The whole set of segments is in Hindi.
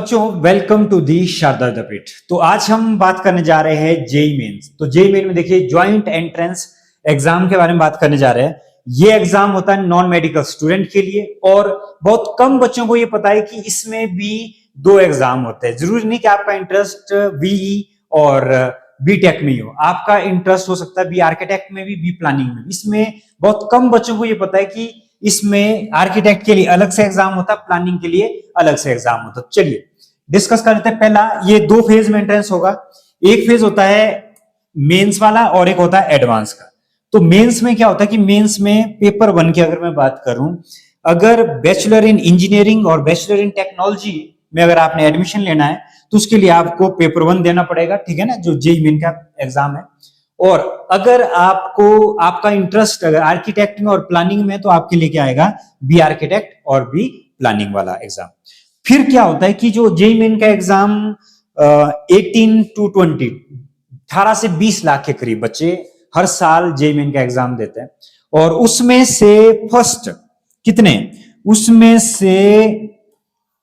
बच्चों वेलकम टू दी शारदा विद्यापीठ। तो आज हम बात करने जा रहे हैं जेई मेंस। तो जेई मेन में देखिए ज्वाइंट एंट्रेंस एग्जाम के बारे में बात करने जा रहे हैं। ये एग्जाम होता है नॉन मेडिकल स्टूडेंट के लिए और बहुत कम बच्चों को ये पता है कि इसमें भी दो एग्जाम होते हैं। जरूरी नहीं कि आपका इंटरेस्ट बीई और बीटेक में ही हो, आपका इंटरेस्ट हो सकता है बी आर्किटेक्ट में भी, बी प्लानिंग में भी। इसमें बहुत कम बच्चों को ये पता है कि इसमें आर्किटेक्ट के लिए अलग से एग्जाम होता है, प्लानिंग के लिए अलग से एग्जाम होता है। चलिए डिस्कस कर लेते हैं। पहला, ये दो फेज में एंट्रेंस होगा। एक फेज होता है मेंस वाला और एक होता है एडवांस का। तो मेंस में क्या होता है कि मेंस में पेपर 1 की अगर मैं बात करूं, अगर बैचलर इन इंजीनियरिंग और बैचलर इन टेक्नोलॉजी में अगर आपने एडमिशन लेना है तो उसके लिए आपको पेपर 1 देना पड़ेगा, ठीक है ना, जो जेईई मेन का एग्जाम है। और अगर आपको आपका इंटरेस्ट अगर आर्किटेक्ट में और प्लानिंग में, तो आपके लिए क्या आएगा, बी आर्किटेक्ट और बी प्लानिंग वाला एग्जाम। फिर क्या होता है कि जो जेईई मेन का एग्जाम 18 to 20 18 से 20 लाख के करीब बच्चे हर साल जेईई मेन का एग्जाम देते हैं। और उसमें से फर्स्ट कितने, उसमें से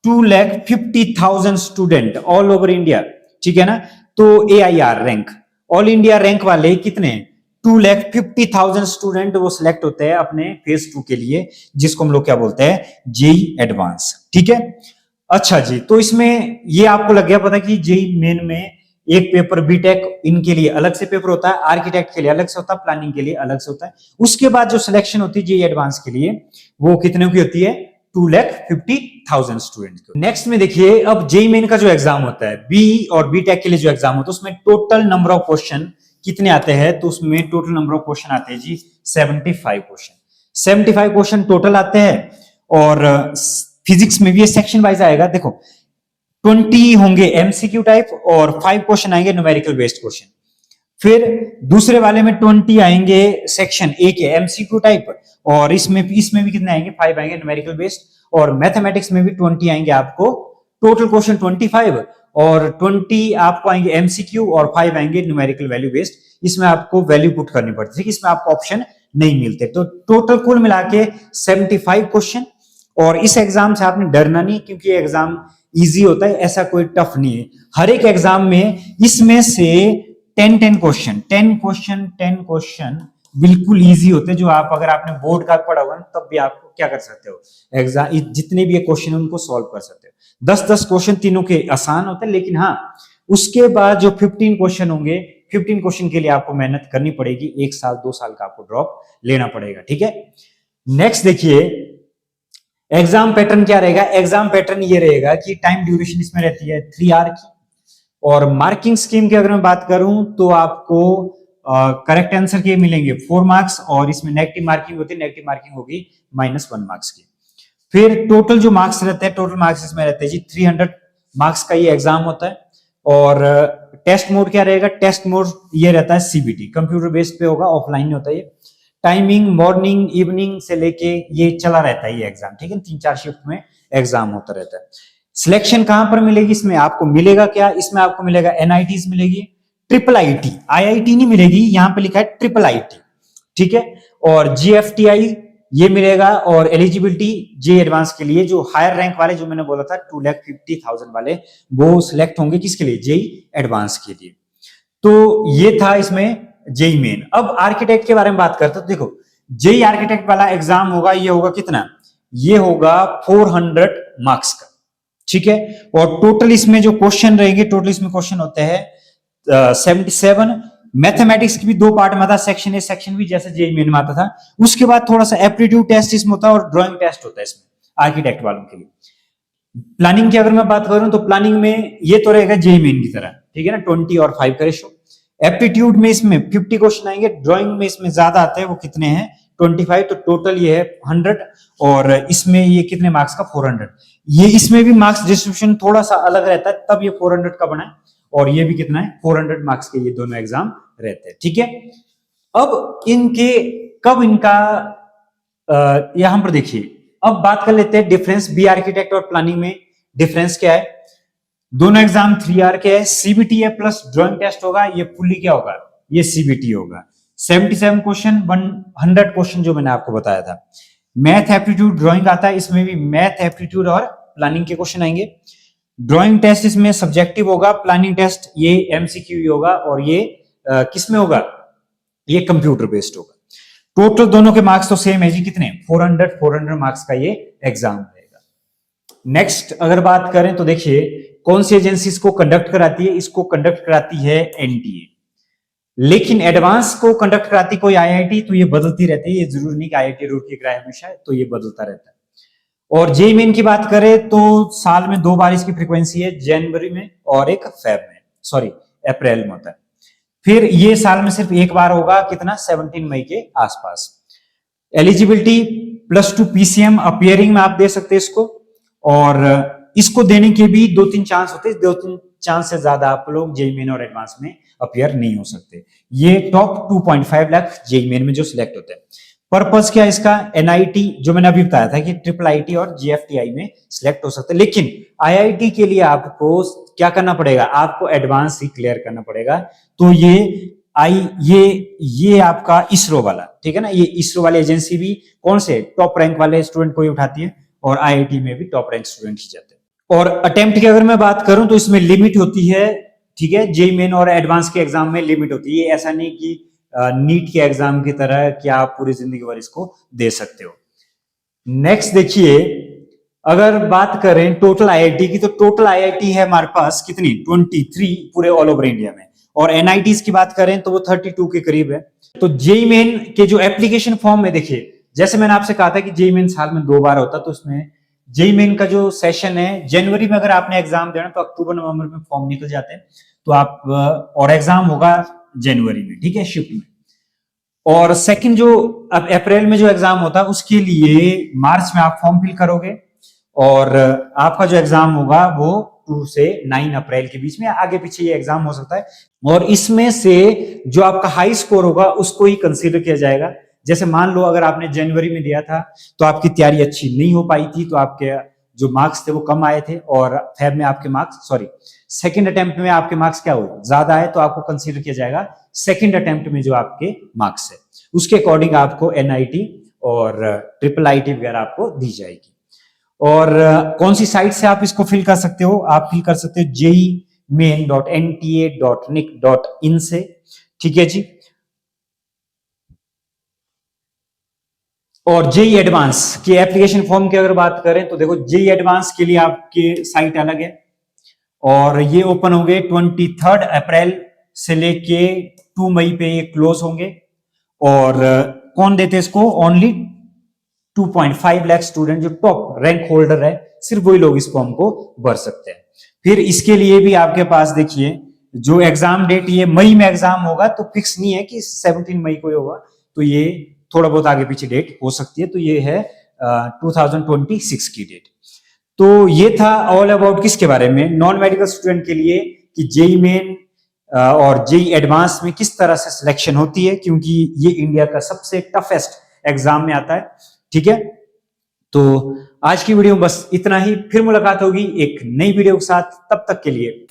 2,50,000 स्टूडेंट ऑल ओवर इंडिया, ठीक है ना। तो AIR rank, all India rank वाले कितने, 2,50,000 स्टूडेंट वो सिलेक्ट होते हैं अपने फेज 2 के लिए, जिसको हम लोग क्या बोलते हैं, जेईई एडवांस, ठीक है। अच्छा जी, तो इसमें ये आपको लग गया पता कि जेईई मेन में एक पेपर बीटेक इनके लिए अलग से पेपर होता है, आर्किटेक्ट के लिए अलग से होता है, प्लानिंग के लिए अलग से होता है। उसके बाद जो सिलेक्शन होती है जेईई एडवांस के लिए वो कितने की होती है, 2,50,000 स्टूडेंट। नेक्स्ट में देखिए, अब जेईई मेन का जो एग्जाम होता है बी और बीटेक के लिए जो एग्जाम होता है, उसमें टोटल नंबर ऑफ क्वेश्चन कितने आते हैं, तो उसमें टोटल नंबर ऑफ क्वेश्चन आते हैं जी 75 क्वेश्चन। 75 क्वेश्चन टोटल आते हैं। और फिजिक्स में भी ये सेक्शन वाइज आएगा। देखो 20 होंगे एमसीक्यू टाइप और 5 क्वेश्चन आएंगे न्यूमेरिकल बेस्ड क्वेश्चन। फिर दूसरे वाले में 20 आएंगे सेक्शन ए के एमसीक्यू टाइप, और इसमें भी कितने आएंगे, 5 आएंगे न्यूमेरिकल बेस्ड। और मैथमेटिक्स में भी 20 आएंगे आपको, टोटल क्वेश्चन 25 और 20 आपको आएंगे एमसीक्यू और 5 आएंगे न्यूमेरिकल वैल्यू बेस्ड। इसमें आपको वैल्यू पुट करनी पड़ती है, इसमें आपको ऑप्शन नहीं मिलते। तो टोटल कुल मिला के 75 क्वेश्चन। और इस एग्जाम से आपने डरना नहीं, क्योंकि एग्जाम इजी होता है, ऐसा कोई टफ नहीं है। हर एक एग्जाम में इसमें से 10 क्वेश्चन बिल्कुल इजी होते हैं, जो आप अगर आपने बोर्ड का पढ़ा हुआ तब भी आपको क्या कर सकते हो, एग्जाम जितने भी क्वेश्चन उनको सॉल्व कर सकते हो। 10-10 क्वेश्चन तीनों के आसान होते हैं, लेकिन हाँ उसके बाद जो 15 क्वेश्चन होंगे, 15 क्वेश्चन के लिए आपको मेहनत करनी पड़ेगी, 1 साल 2 साल का आपको ड्रॉप लेना पड़ेगा, ठीक है। नेक्स्ट देखिए एग्जाम पैटर्न क्या रहेगा। एग्जाम पैटर्न ये रहेगा कि टाइम ड्यूरेशन इसमें रहती है 3 आवर की। और मार्किंग स्कीम की अगर मैं बात करूं तो आपको करेक्ट आंसर के मिलेंगे 4 मार्क्स, और इसमें नेगेटिव मार्किंग होती है, नेगेटिव मार्किंग होगी -1 मार्क्स की। फिर टोटल जो मार्क्स रहते हैं, टोटल मार्क्स इसमें रहते हैं जी 300 मार्क्स का ये एग्जाम होता है। और टेस्ट मोड क्या रहेगा, टेस्ट मोड ये रहता है सीबीटी, कंप्यूटर बेस्ड पे होगा, ऑफलाइन नहीं होता ये। टाइमिंग मॉर्निंग इवनिंग से लेके ये चला रहता है ये एग्जाम, ठीक है, 3-4 शिफ्ट में एग्जाम होता रहता है। सिलेक्शन कहां पर मिलेगी, इसमें आपको मिलेगा क्या, इसमें आपको मिलेगा एनआईटीज मिलेगी, ट्रिपल आईटी, आईआईटी नहीं मिलेगी, यहां पे लिखा है ट्रिपल आईटी, ठीक है। और जीएफटीआई ये मिलेगा। और एलिजिबिलिटी जेईई एडवांस के लिए जो हायर रैंक वाले, जो मैंने बोला था 2,50,000 वाले, वो सिलेक्ट होंगे किसके लिए, जेईई एडवांस के लिए। तो ये था इसमें जेईई मेन। अब आर्किटेक्ट के बारे में बात करते हैं। तो देखो जेईई आर्किटेक्ट वाला एग्जाम होगा, ये होगा कितना, ये होगा 400 मार्क्स का, ठीक है। और टोटल इसमें जो क्वेश्चन रहेंगे, टोटल इसमें क्वेश्चन होते हैं 77। मैथमेटिक्स की भी 2 पार्ट में था, सेक्शन ए सेक्शन बी, जैसे जेईई मेन में आता था। उसके बाद थोड़ा सा एप्टीट्यूड टेस्ट इसमें होता है और ड्राइंग टेस्ट होता है इसमें आर्किटेक्ट वालों के लिए। प्लानिंग की अगर मैं बात करूं तो प्लानिंग में ये तो रहेगा जेईई मेन की तरह, ठीक है ना, 20 और 5 का रेशो। एप्टीट्यूड में इसमें 50 क्वेश्चन आएंगे, ड्राइंग में इसमें ज्यादा आते हैं, वो कितने हैं 25, तो टोटल ये है 100। और इसमें ये कितने मार्क्स का, 400। ये इसमें भी मार्क्स डिस्ट्रीब्यूशन थोड़ा सा अलग रहता है, तब ये 400 का बना है। और ये भी कितना है, 400 मार्क्स के ये दोनों एग्जाम रहते हैं, ठीक है। अब इनके कब इनका यहां पर देखिए, अब बात कर लेते हैं डिफरेंस बी आर्किटेक्ट और प्लानिंग में डिफरेंस क्या है। दोनों एग्जाम 3 आवर के है, सीबीटी है प्लस ड्राइंग टेस्ट होगा, ये फुल्ली क्या होगा, ये सीबीटी होगा। 77 क्वेश्चन 100 क्वेश्चन जो मैंने आपको बताया था। मैथ एप्टीट्यूड ड्राइंग आता है, इसमें भी मैथ एप्टीट्यूड और प्लानिंग के क्वेश्चन आएंगे। ड्राइंग टेस्ट इसमें सब्जेक्टिव होगा, प्लानिंग टेस्ट ये एमसीक्यू होगा, और ये किसमें होगा, ये कंप्यूटर बेस्ड होगा। टोटल दोनों के मार्क्स तो सेम है जी, कितने 400 मार्क्स का ये एग्जाम रहेगा। नेक्स्ट अगर बात करें तो देखिए कौन सी एजेंसी इसको कंडक्ट कराती है, इसको कंडक्ट कराती है एनटीए। लेकिन एडवांस को कंडक्ट कराती कोई आईआईटी, तो ये बदलती रहती है, ये जरूरी नहीं कि आईआईटी रुड़की कराए हमेशा, तो ये बदलता रहता है। और जेईई मेन की बात करें तो साल में 2 बार इसकी फ्रीक्वेंसी है, जनवरी में और एक अप्रैल में होता है। फिर ये साल में सिर्फ एक बार होगा, कितना 17 मई के आसपास। एलिजिबिलिटी +2 पीसीएम अपियरिंग में आप दे सकते हैं इसको, और इसको देने के भी 2-3 चांस होते हैं, 2-3 चांस से ज्यादा आप लोग जेईई मेन और एडवांस में अपियर नहीं हो सकते। ये टॉप 2.5 लाख जेईई मेन में जो सिलेक्ट होते हैं। पर्पस क्या है इसका, एनआईटी जो मैंने अभी बताया था कि ट्रिपल आईटी और जीएफटीआई में सिलेक्ट हो सकते हैं, लेकिन आईआईटी के लिए आपको क्या करना पड़ेगा, आपको एडवांस ही क्लियर करना पड़ेगा। तो ये आपका इसरो वाला, ठीक है ना, ये इसरो वाली एजेंसी भी कौन से टॉप रैंक वाले स्टूडेंट को ही उठाती है, और आईआईटी में भी टॉप रैंक स्टूडेंट ही जाते हैं। और अटेम्प्ट की अगर मैं बात करूं तो इसमें लिमिट होती है, ठीक है, जेईई मेन और एडवांस के एग्जाम में लिमिट होती है। ऐसा नहीं कि नीट के एग्जाम की तरह कि आप पूरी जिंदगी भर इसको दे सकते हो। नेक्स्ट देखिए, अगर बात करें टोटल आईआईटी की, तो टोटल आईआईटी है हमारे पास कितनी 23 पूरे ऑल ओवर इंडिया में, और एनआईटीज की बात करें तो वो 32 के करीब है। तो जेईई मेन के जो एप्लीकेशन फॉर्म में देखिए, जैसे मैंने आपसे कहा था कि जेईई मेन साल में 2 बार होता, तो उसमें जेईई मेन का जो सेशन है जनवरी में अगर आपने एग्जाम देना तो अक्टूबर नवंबर में फॉर्म निकल जाते हैं, तो आप और एग्जाम होगा जनवरी में, ठीक है, शिफ्ट में। और सेकंड जो अब अप्रैल में जो एग्जाम होता है उसके लिए मार्च में आप फॉर्म फिल करोगे, और आपका जो एग्जाम होगा वो 2 से 9 अप्रैल के बीच में, आगे पीछे ये एग्जाम हो सकता है। और इसमें से जो आपका हाई स्कोर होगा उसको ही कंसीडर किया जाएगा। जैसे मान लो अगर आपने जनवरी में दिया था तो आपकी तैयारी अच्छी नहीं हो पाई थी, तो आपके जो मार्क्स थे वो कम आए थे, और फेब में आपके मार्क्स सेकंड अटेम्प्ट में आपके मार्क्स क्या हुए, ज्यादा आए, तो आपको कंसीडर किया जाएगा सेकंड अटेम्प्ट में जो आपके मार्क्स है उसके अकॉर्डिंग आपको एनआईटी और ट्रिपल आईटी वगैरह आपको दी जाएगी। और कौन सी साइट से आप इसको फिल कर सकते हो, आप फिल कर सकते हो jeimain.nta.nic.in से, ठीक है जी। और जेईई एडवांस के एप्लीकेशन फॉर्म की अगर बात करें तो देखो, जेईई एडवांस के लिए आपके साइट अलग है, और ये ओपन होंगे 23 अप्रैल से लेके 2 मई पे ये क्लोज होंगे। और कौन देते हैं इसको, ओनली 2.5 लाख स्टूडेंट जो टॉप रैंक होल्डर है, सिर्फ वही लोग इस फॉर्म को भर सकते हैं। फिर इसके लिए भी आपके पास देखिए जो एग्जाम डेट, ये मई में एग्जाम होगा, तो फिक्स नहीं है कि 17 मई को ही होगा, तो ये थोड़ा बहुत आगे पीछे डेट हो सकती है। तो ये है 2026 की डेट। तो ये था ऑल अबाउट किसके बारे में, नॉन मेडिकल स्टूडेंट के लिए, कि जेईई मेन और जेईई एडवांस में किस तरह से सिलेक्शन होती है, क्योंकि ये इंडिया का सबसे टफेस्ट एग्जाम में आता है, ठीक है। तो आज की वीडियो में बस इतना ही, फिर मुलाकात होगी एक नई वीडियो के साथ, तब तक के लिए